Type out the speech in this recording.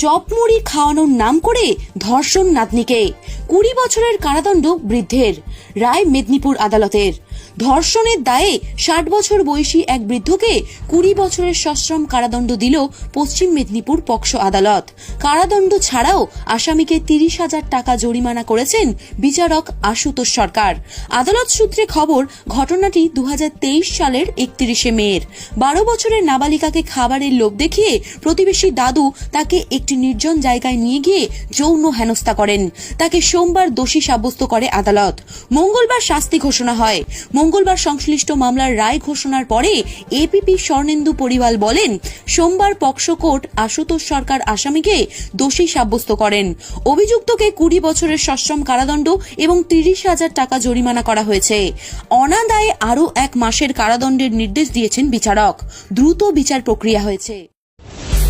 চপমুড়ি খাওয়ানোর নাম করে ধর্ষণ নাতনিকে 20 বছরের কারাদণ্ড বৃদ্ধের রায় মেদিনীপুর আদালতের। ধর্ষণের দায়ে 60 বছর বয়সী এক বৃদ্ধকে 20 বছরের সশ্রম কারাদণ্ড দিল পশ্চিম মেদিনীপুর পক্সো আদালত। কারাদণ্ড ছাড়াও আসামিকে 30,000 টাকা জরিমানা করেছেন বিচারক আশুতোষ সরকার। আদালত সূত্রে খবর, ঘটনাটি 2023 সালের 31শে মের। 12 বছরের নাবালিকাকে খাবারের লোভ দেখিয়ে প্রতিবেশী দাদু তাকে একটি নির্জন জায়গায় নিয়ে গিয়ে যৌন হেনস্থা করেন। তাকে সোমবার দোষী সাব্যস্ত করে আদালত। মঙ্গলবার শাস্তি ঘোষণা হয়। মঙ্গলবার সংশ্লিষ্ট মামলার রায় ঘোষণার পরে এপিপি স্বর্ণেন্দু পরিবাল বলেন, সোমবার পক্সো কোর্ট আশুতোষ সরকার আসামিকে দোষী সাব্যস্ত করেন। অভিযুক্তকে 20 বছরের সশ্রম কারাদণ্ড এবং 30,000 টাকা জরিমানা করা হয়েছে। অনাদায়ে আরও 1 মাসের কারাদণ্ডের নির্দেশ দিয়েছেন বিচারক। দ্রুত বিচার প্রক্রিয়া হয়েছে।